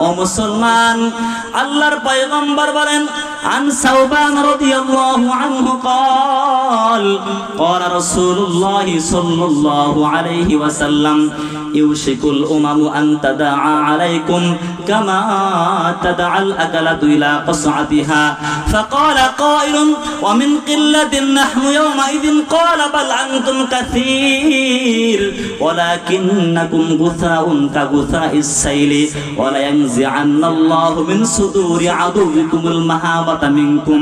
ও মুসলমান, আল্লাহর পয়গম্বর বলেন আন সাওবান রাদিয়াল্লাহু আনহু قال قال رسول الله صلى الله عليه وسلم يوشك الامم ان تداعى عليكم كما تدعى الاكلة الى قصعتها فقال قائل ومن قلة نحن يومئذ قال بل انتم كثير ولكنكم غثاء كغثاء السيل ولا ينزعن الله من صدور عدوكم المهابة منكم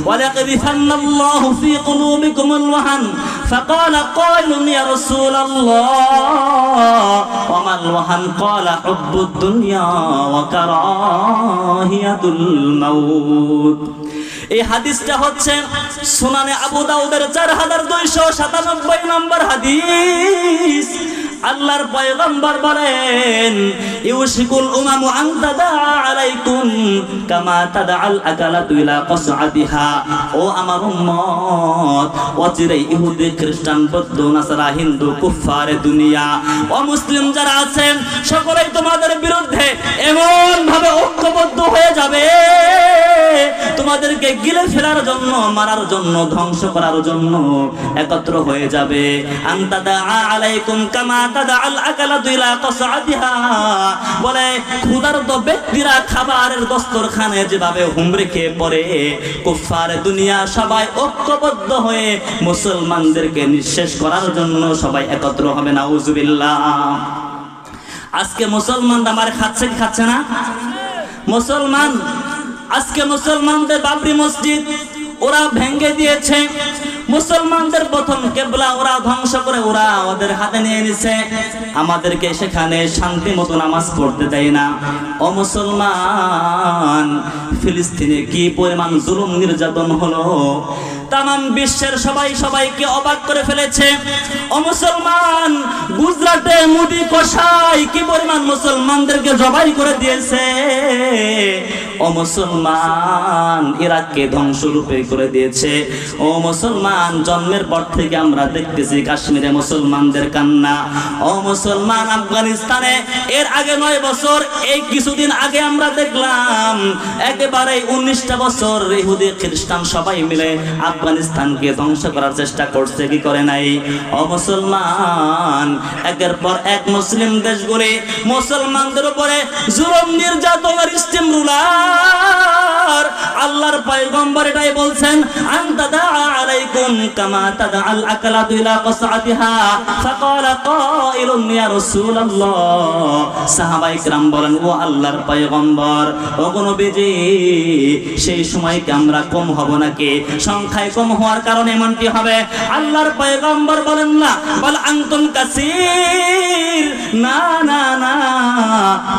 وليقذفن الله في قلوبكم الوهن فقال قائل يا رسول الله وما الوهن قال حب الدنيا وكراهية الموت। এই হাদিসটা হচ্ছে সুনানে আবু দাউদের 4297 নম্বর হাদিস। আল্লাহর পয়গম্বর বলেন ইউশিকুল উমামু আন তাদা আলাইকুম কামা তাদআল আকালাতু ইলা কসআতিহা। ও আমার উম্মত, অচিরেই ইহুদি খ্রিস্টান বৌদ্ধ নাসারা হিন্দু কুফফারে দুনিয়া ও মুসলিম যারা আছেন সকলেই তোমাদের বিরুদ্ধে এমন ভাবে ঐক্যবদ্ধ হয়ে যাবে, তোমাদেরকে গিলে ফেলার জন্য, মারার জন্য, ধ্বংস করার জন্য একত্র হয়ে যাবে। আনতাদা আলাইকুম কামা তাদাআল আকালাতু ইলা কসআতিহা, বলে ক্ষুধার্ত ব্যক্তিরা খাবারের দস্তরখানে যেভাবে হুমড়ি খেয়ে পড়ে, কুফফার দুনিয়া সবাই ঐক্যবদ্ধ হয়ে মুসলমানদেরকে নিঃশেষ করার জন্য সবাই একত্র হবে। নাউজুবিল্লাহ। আজকে মুসলমানরা মার খাচ্ছে কি খাচ্ছে না? মুসলমান আজকে মুসলমানদের বাবরি মসজিদ ওরা ভেঙে দিয়েছে, মুসলমানদের প্রথম কেবলা ওরা ধ্বংস করে ওরা ওদের হাতে নিয়ে নিছে, আমাদেরকে সেখানে শান্তি মতো নামাজ পড়তে দেয় না। ও মুসলমান, ফিলিস্তিনে কি পরিমাণ জুলুম নির্যাতন হলো, তামাম বিশ্বের সবাই সবাইকে অবাক করে ফেলেছে। ও মুসলমান, গুজরাটে মুদি কসাই কি পরিমাণ মুসলমানদেরকে জবাই করে দিয়েছে। ও মুসলমান, ইরাককে ধ্বংসরূপে করে দিয়েছে। ও মুসলমান, জন্মের পর থেকে আমরা দেখতেছি কাশ্মীরে মুসলমানদের কান্না। ও মুসলমান, আফগানিস্তানে এর আগে 9 বছর, এই কিছুদিন আগে আমরা দেখলাম একেবারে 19টা বছর ইহুদি খ্রিস্টান সবাই মিলে আফগানিস্তানকে ধ্বংস করার চেষ্টা করছে, কি করে নাই? ও মুসলমান, একের পর এক মুসলিম দেশগুলি মুসলমানদের উপরে জুলুম নির্যাতনের স্টিম রুলার। আল্লাহর পয়গম্বর এটাই বলছেন আনতাদা আলাইকুম কামা তাদআল আকালাতু ইলা কসআতিহা ফাকালা কাইলুন ইয়া রাসূলুল্লাহ। সাহাবায়ে কেরাম বলেন ও আল্লাহর পয়গম্বর, ও নবীজি, সেই সময় কি আমরা কম হব নাকি? সংখ্যায় কম হওয়ার কারণে এমনটি হবে? আল্লাহর পয়গম্বর বলেন না, বল আনতুম কাসীর, না না না,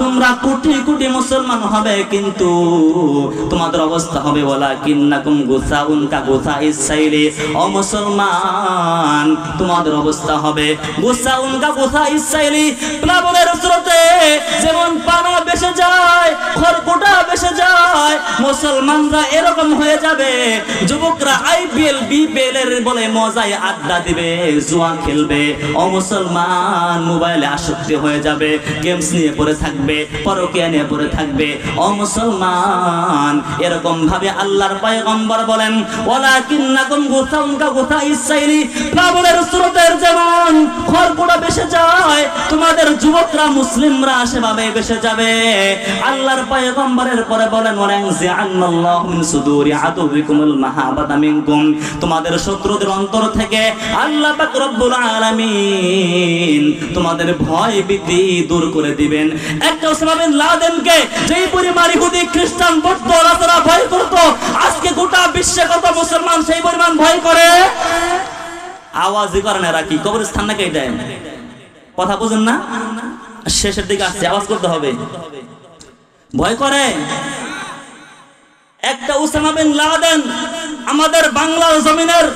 তোমরা কোটি কোটি মুসলমান হবে কিন্তু তোমাদের অবস্থা হবে ওয়ালাকিন্নাকুম গুসাউন কা গুসাইস সাইলি। ও মুসলমান, তোমাদের অবস্থা হবে গুসাউন কা গুসাইস সাইলি, প্লাবনের স্রোতে যেমন পানা ভেসে যায়, খড়কুটা ভেসে যায়, মুসলমানরা এরকম হয়ে যাবে। যুবকরা আইপিএল বিপিএল এর বলে মজায় আড্ডা দিবে, জুয়া খেলবে। ও মুসলমান, মোবাইলে আসক্তি হয়ে যাবে, গেমস নিয়ে পড়ে থাকবে, পরকীয়া নিয়ে পড়ে থাকবে। ও মুসলমান, এরকম ভাবে আল্লাহর পয়গম্বর বলেন ওয়ালাকিন্নাকুম গুসাউন কা গুসাইস সাইলি, প্লাবনের স্রোতের যেমন খড়কুটা ভেসে যায়, তোমাদের যুবকরা মুসলিমরা সেভাবে ভেসে যাবে। আল্লাহর পয়গম্বরের পরে বলেন ওয়ালাইনজিআন্নাল্লাহু মিন সুদুরি আদুবিকুমুল মাহাবাতা মিনকুম, তোমাদের শত্রুদের অন্তর থেকে আল্লাহ পাক রব্বুল আলামিন তোমাদের ভয় ভীতি দূর করে দিবেন। একটা ওসামা বিন লাদেনকে যেই পরিমাণ ইহুদি খ্রিস্টান বৌদ্ধ রাজারা ভয় করত, আজকে গোটা বিশ্বে কত মুসলমান সেই পরিমাণ ভয় করে? আওয়াজই করে না, এরা কি কবরস্থান নাকি এটা? কথা বুঝেন না? শেষের দিকে আসছে, আওয়াজ করতে হবে, ভয় করে। একটা ওসামা বিন লাদেন আমাদের বাংলার জমিনের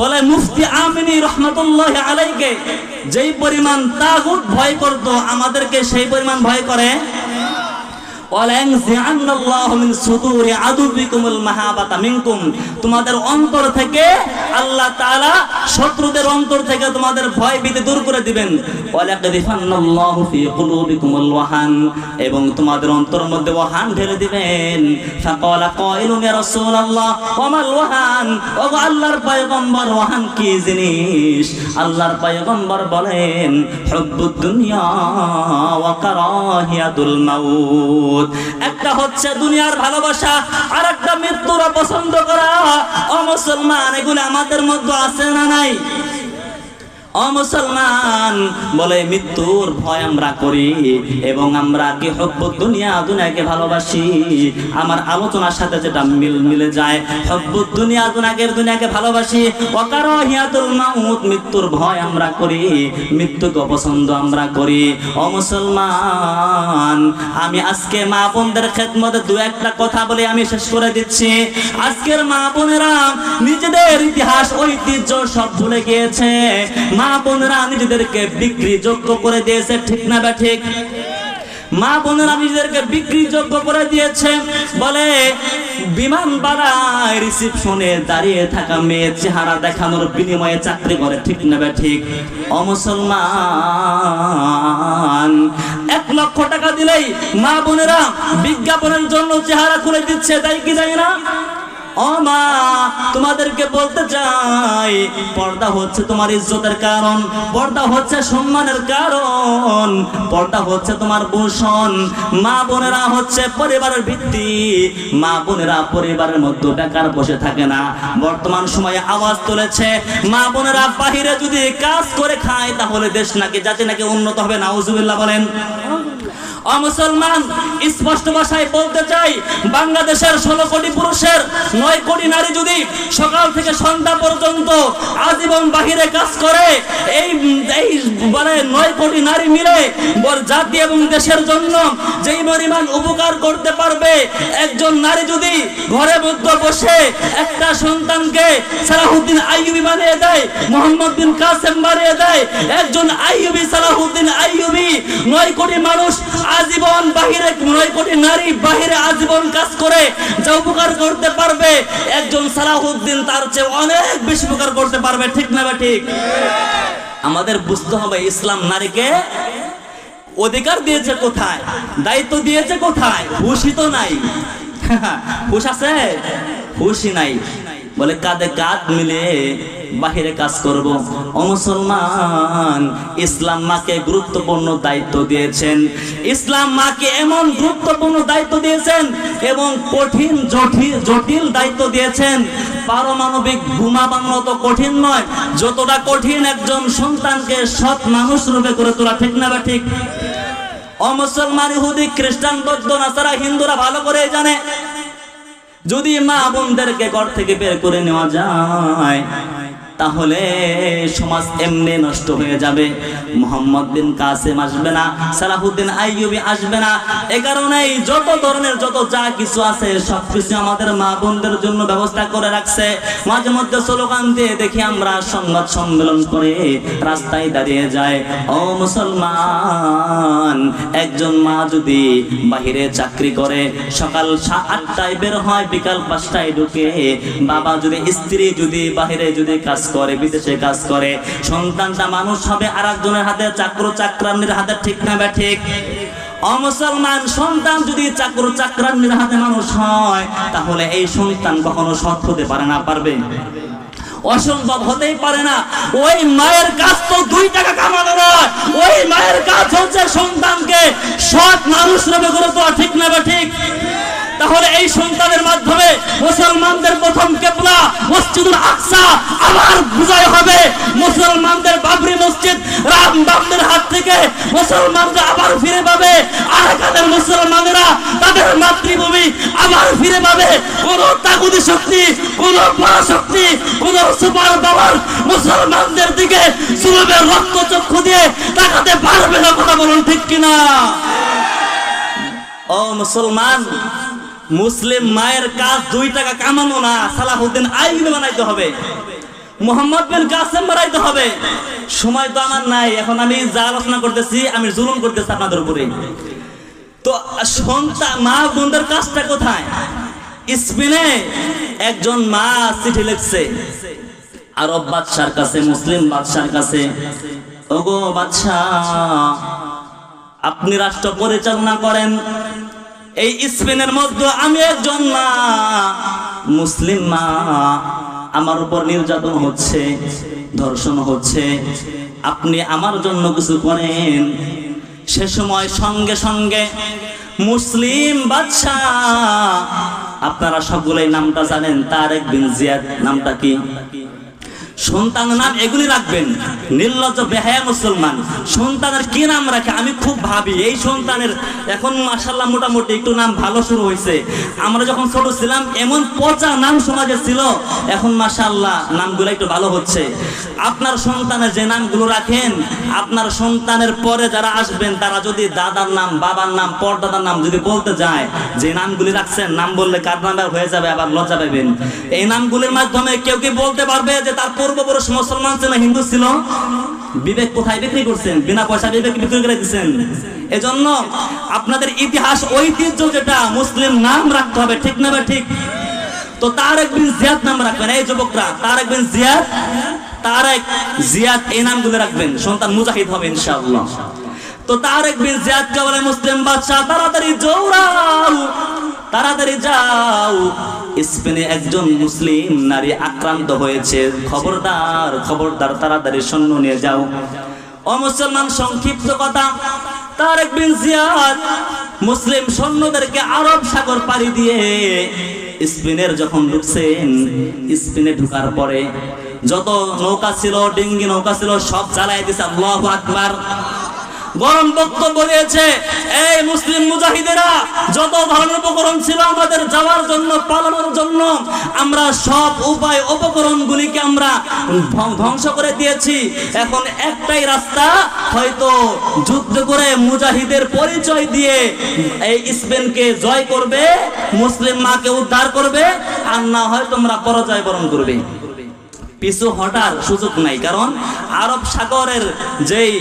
বলে মুফতি আমিনী রহমাতুল্লাহি আলাইকে যেই পরিমাণ তাগুত ভয় করত, আমাদেরকে সেই পরিমাণ ভয় করে। তোমাদের অন্তর থেকে আল্লাহ তাআলা শত্রুদের অন্তর থেকে তোমাদের ভয় ভীতি দূর করে দিবেন। এবং তোমাদের অন্তর মধ্যে ওয়াহান ঢেলে দিবেন। ফাকালা কাইলুন ইয়া রাসূলুল্লাহ ওয়া মাল ওয়াহান, ও আল্লাহর পয়গম্বর ওয়াহান কি জিনিস? আল্লাহর পয়গম্বর বলেন হুব্বুদ দুনিয়া ওয়া কারাহিয়াতুল মাউত। একটা হচ্ছে দুনিয়ার ভালোবাসা, আর একটা মৃত্যুর পছন্দ করা। ও মুসলমান, এগুলো আমাদের মধ্যে আছে না নাই? ও মুসলমান, বলে মৃত্যুর ভয় আমরা করি এবং আমরা কি হুব্বুদ দুনিয়া, দুনিয়াকে ভালোবাসি। আমার আলোচনার সাথে যেটা মিলে যায়, হুব্বুদ দুনিয়া, দুনিয়াকে ভালোবাসি। ওয়া কারাহিয়াতুল মাউত, মৃত্যুর ভয় আমরা করি, মৃত্যুকে পছন্দ আমরা করি। ও মুসলমান, আমি আজকে মা বোনদের খেদমতে দু একটা কথা বলে আমি শেষ করে দিচ্ছি। আজকের মা বোনেরা নিজেদের ইতিহাস ঐতিহ্য সব ভুলে গিয়েছে। মা বোনেরা নিজেদেরকে বিক্রি যোগ্য করে দিয়েছে, ঠিক না বা ঠিক? মা বোনেরা নিজেদেরকে বিক্রি যোগ্য করে দিয়েছে। বলে বিমান বাড়ায় রিসিপশনে দাঁড়িয়ে থাকা মেয়ের চেহারা দেখানোর বিনিময়ে চাকরি করে, ঠিক না বা ঠিক? ও মুসলমান, 1 লক্ষ টাকা দিলেই মা বোনেরা বিজ্ঞাপনের জন্য চেহারা খুলে দিচ্ছে, তাই কি তাই না? ও মা, তোমাদেরকে বলতে চাই, পর্দা হচ্ছে তোমার ইজ্জতের কারণ, পর্দা হচ্ছে সম্মানের কারণ, পর্দা হচ্ছে তোমার ভূষণ। মা বোনেরা হচ্ছে পরিবারের ভিত্তি। মা বোনেরা পরিবারের মধ্যে বেকার বসে থাকে না। বর্তমান সময়ে আওয়াজ তুলেছে, মা বোনেরা বাহিরে যদি কাজ করে খায় তাহলে দেশ নাকি জাতি নাকি উন্নত হবে। নাউজুবিল্লাহ বলেন। ও মুসলমান, স্পষ্ট ভাষায় বলতে চাই, বাংলাদেশের 16 কোটি পুরুষের 9 কোটি নারী যদি সকাল থেকে সন্ধ্যা পর্যন্ত আজীবন বাহিরে কাজ করে, এই বলে 9 কোটি নারী মিলে জাতি এবং দেশের জন্য যেই পরিমাণ উপকার করতে পারবে, একজন নারী যদি ঘরে মধ্যে বসে একটা সন্তানকে সালাহুদ্দিন আইয়ুবী বানিয়ে দেয়, মোহাম্মদ বিন কাসেম বানিয়ে দেয়, একজন আইয়ুবী সালাহুদ্দিন আইয়ুবী 9 কোটি মানুষ আজীবন বাহিরে, 9 কোটি নারী বাহিরে আজীবন কাজ করে যা উপকার করতে পারবে, একজন সালাহুদ্দিন তার চেয়ে অনেক বেশি উপকার করতে পারবে, ঠিক না বা ঠিক? আমাদের বুঝতে হবে ইসলাম নারীকে অধিকার দিয়েছে কোথায়, দায়িত্ব দিয়েছে কোথায়? খুশি তো নাই। খুশ আছে? খুশি নাই। বলে কাঁধে কাঁধ মিলে বাহিরে কাজ করব। ও মুসলমান, ইসলাম মাকে গুরুত্বপূর্ণ দায়িত্ব দিয়েছেন। ইসলাম মাকে এমন গুরুত্বপূর্ণ দায়িত্ব দিয়েছেন এবং কঠিন জটিল দায়িত্ব দিয়েছেন। পারমাণবিক বোমা বানানো তো কঠিন নয়, যতটা কঠিন একজন সন্তানকে সৎ মানুষ রূপে করে তোলা, ঠিক না বা ঠিক? ও মুসলমান, ইহুদি, খ্রিস্টান, বৌদ্ধ, নাসারা, হিন্দুরা ভালো করে জানে, যদি মা বোনদেরকে ঘর থেকে বের করে নেওয়া যায় তাহলে সমাজ এমনি নষ্ট হয়ে যাবে। মোহাম্মদ বিন কাসেম আসবে না, সালাহুদ্দিন আইয়ুবী আসবে না। এই কারণেই যত ধরনের যত যা কিছু আছে সবকিছু আমাদের মা বোনদের জন্য ব্যবস্থা করে রাখছে। মাঝে মধ্যে স্লোগান দিয়ে দেখি আমরা সংবাদ সম্মেলন করে রাস্তায় দাঁড়িয়ে যায়। ও মুসলমান, একজন মা যদি বাহিরে চাকরি করে, সকাল 8টায় বের হয়, বিকাল 5টায় ঢুকে, বাবা যদি, স্ত্রী যদি বাহিরে যদি কাজ করে, বিদেশে কাজ করে, সন্তানটা মানুষ হবে আরেকজনের হাতে, চাকরানির হাতে, ঠিক না বা ঠিক? ও মুসলমান, সন্তান যদি চাকরানির হাতে মানুষ হয় তাহলে এই সন্তান কখনো সৎ হতে পারে না, পারবে? অসম্ভব, হতেই পারে না। ওই মায়ের কাজ তো 2 টাকা কামানো নয়, ওই মায়ের কাজ হচ্ছে সন্তানকে সৎ মানুষ রূপে গড়ে তোলা, ঠিক না বা ঠিক? তাহলে এই সন্তানের মাধ্যমে মুসলমানদের প্রথম কিবলা মসজিদুল আকসা আবার বিজয় হবে। মুসলমানদের বাবরি মসজিদ রাম বাবদের হাত থেকে মুসলমানরা আবার ফিরে পাবে। আরাকানের মুসলমানেরা তাদের মাতৃভূমি আবার ফিরে পাবে। কোন তাগুতি শক্তি, কোন পরাশক্তি, কোন সুপার পাওয়ার মুসলমানদের দিকে জুলুমের রক্তচক্ষু দিয়ে তাকাতে পারবে না। কথা বলুন, ঠিক কিনা? ও মুসলমান, মুসলিম মায়ের কাজ 2 টাকা কামানো না, সালাহুদ্দিন আইয়ুবী বানাইতে হবে, মোহাম্মদ বিন কাসেম বানাইতে হবে। সময় তো আমার নাই, এখন আমি যা আলোচনা করতেছি আমি জুলুম করতেছি আপনাদের উপরে। তো সন্তান মা বোনদের কাজটা কোথায়? স্পেনে একজন মা চিঠি লিখছে আরব বাদশার কাছে, মুসলিম বাদশার কাছে, ওগো বাদশাহ, আপনি রাষ্ট্র পরিচালনা করেন, এই স্পেনের মধ্যে আমি একজন মা, মুসলিম মা, আমার উপর নির্যাতন হচ্ছে, ধর্ষণ হচ্ছে, আপনি আমার জন্য কিছু করেন। সে সময় সঙ্গে সঙ্গে মুসলিম বাদশাহ, আপনারা সকলেই নামটা জানেন, তারেক বিন জিয়াদ, নামটা কি? সন্তানের নাম এগুলি রাখবেন, নির্লজ্জ বেহায়া মুসলমান। সন্তানের কি নাম রাখে আমি খুব ভাবি। এই সন্তানের এখন মাশাআল্লাহ মোটামুটি একটু নাম ভালো শুরু হয়েছে। আমরা যখন ছোট ছিলাম এমন পচা নাম সমাজে ছিল, এখন মাশাআল্লাহ নামগুলো একটু ভালো হচ্ছে। আপনার সন্তানের যে নামগুলো রাখেন, আপনার সন্তানের পরে যারা আসবেন তারা যদি দাদার নাম, বাবার নাম, পরদাদার নাম যদি বলতে যায়, যে নামগুলি রাখছেন, নাম বললে কার নাম্বার হয়ে যাবে, আবার লজ্জা পাবেন। এই নামগুলির মাধ্যমে কেউ কি বলতে পারবে যে তার পূর্বপুরুষ মুসলমান ছিল, হিন্দু ছিল? বিবেক কোথায় বিক্রি করছেন? বিনা পয়সা বিবেক বিক্রি করে দিচ্ছেন। এজন্য আপনাদের ইতিহাস, ঐতিহ্য যেটা, মুসলিম নাম রাখতে হবে, ঠিক না? ঠিক। তো তারেক বিন জিয়াদ নাম রাখবেন। এই যুবকরা, তারেক বিন জিয়াদ, তারেক জিয়াদ, এই নামগুলো রাখবেন, সন্তান মুজাহিদ হবে ইনশাআল্লাহ। তো তারেক বিন জিয়াদ কে বলে মুসলিম বাদশাহ, তাড়াতাড়ি দৌড়াও, তাড়াতাড়ি যাও, স্পেনে একজন মুসলিম নারী আক্রান্ত হয়েছে, খবরদার খবরদার, তাড়াতাড়ি সৈন্য নিয়ে যাও। ও মুসলমান, সংক্ষিপ্ত কথা, তারেক বিন জিয়াদ মুসলিম সৈন্যদেরকে আরব সাগর পাড়ি দিয়ে স্পেনের যখন ঢুকছেন, স্পেনে ঢুকার পরে যত নৌকা ছিল, ডিঙ্গি নৌকা ছিল, সব জ্বালায় দিছে। আল্লাহু আকবার। গরম বক্তব্য দিয়েছে, এই মুসলিম মুজাহিদেরা, যত ধরনের উপকরণ ছিল আমাদের যাওয়ার জন্য, পালানোর জন্য, আমরা সব উপায় উপকরণগুলিকে আমরা ধ্বংস করে দিয়েছি। এখন একটাই রাস্তা, হয়তো যুদ্ধ করে মুজাহিদের পরিচয় দিয়ে এই স্পেনকে জয় করবে, মুসলিম মাকে উদ্ধার করবে, আর না হয় তোমরা পরাজয় বরণ করবে। পিছু হটার সুযোগ নাই, কারণ আরব সাগরের যেই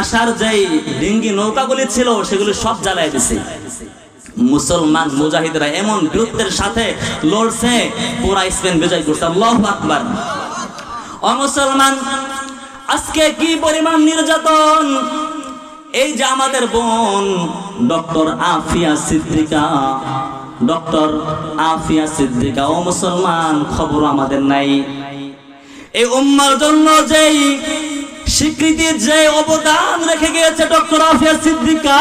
আসার যেই ডিঙ্গি নৌকাগুলি ছিল সেগুলি সব জ্বালায় দিছে। মুসলমান মুজাহিদরা এমন বীরত্বের সাথে লড়ছে, পুরা স্পেন বিজয় করছে। আল্লাহু আকবার। ও মুসলমান, আজকে কি পরিমাণ নির্যাতন! এই যে আমাদের বোন ডক্টর আফিয়া সিদ্দিকা, ডক্টর আফিয়া সিদ্দিকা, ও মুসলমান, খবর আমাদের নাই। এই উম্মার জন্য যেই স্বীকৃতির যে অবদান রেখে গিয়েছে ডক্টর আফিয়া সিদ্দিকা,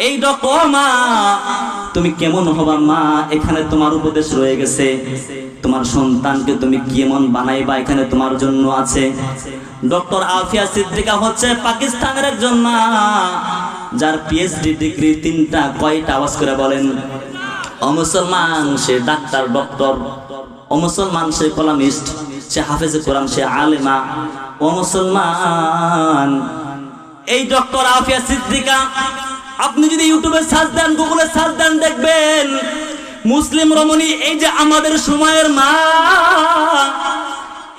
এই ডক্টর মা, তুমি কেমন হবা মা? এখানে তোমার উপদেশ রয়ে গেছে, তোমার সন্তানকে তুমি কেমন বানাইবা, এখানে তোমার জন্য আছে। ডক্টর আফিয়া সিদ্দিকা হচ্ছে পাকিস্তানের একজন মা, যার পিএইচডি ডিগ্রি 3টা। কয়টা? আওয়াজ করে বলেন। ও মুসলমান, সে ডাক্তার, ডক্টর। ও মুসলমান, সে কলামিস্ট, সে হাফেজে কোরআন, সে আলেমা। ও মুসলমান, এই ডক্টর আফিয়া সিদ্দিকা, আপনি যদি ইউটিউবে সার্চ দেন, গুগলে সার্চ দেন, দেখবেন মুসলিম রমণী, এই যে আমাদের সময়ের মা,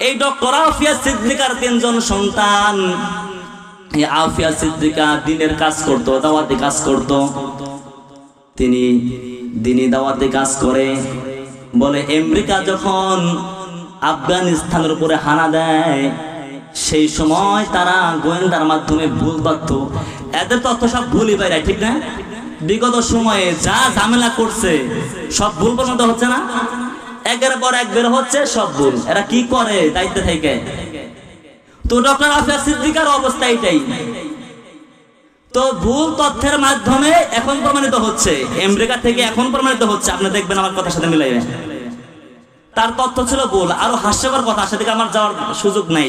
এই ডক্টর আফিয়া সিদ্দিকার 3 জন সন্তান। এই আফিয়া সিদ্দিকা দিনের কাজ করতো, দাওয়াতি কাজ করতো। তিনি দিনী দাওয়াতি কাজ করে বলে, আমেরিকা যখন আফগানিস্তানের উপরে হানা দেয়, সেই সময় তারা গোয়েন্দার মাধ্যমে ভুল তথ্য, এদের তথ্য সব ভুলই বেড়ায়, ঠিক না? বিগত সময়ে যা ঝামেলা করছে সব ভুল প্রমাণিত হচ্ছে না? একের পর এক বের হচ্ছে সব ভুল। এরা কি করে দায়িত্ব থেকে? তো ডক্টর আফিয়া সিদ্দিকার অবস্থা এটাই। তো ভুল তথ্যের মাধ্যমে এখন প্রমাণিত হচ্ছে, আমেরিকা থেকে এখন প্রমাণিত হচ্ছে। আপনি দেখবেন আমার কথার সাথে মিলাইবে, তার তথ্য ছিল ভুল। আরো হাস্যকর কথা, সেদিকে আমার যাওয়ার সুযোগ নাই।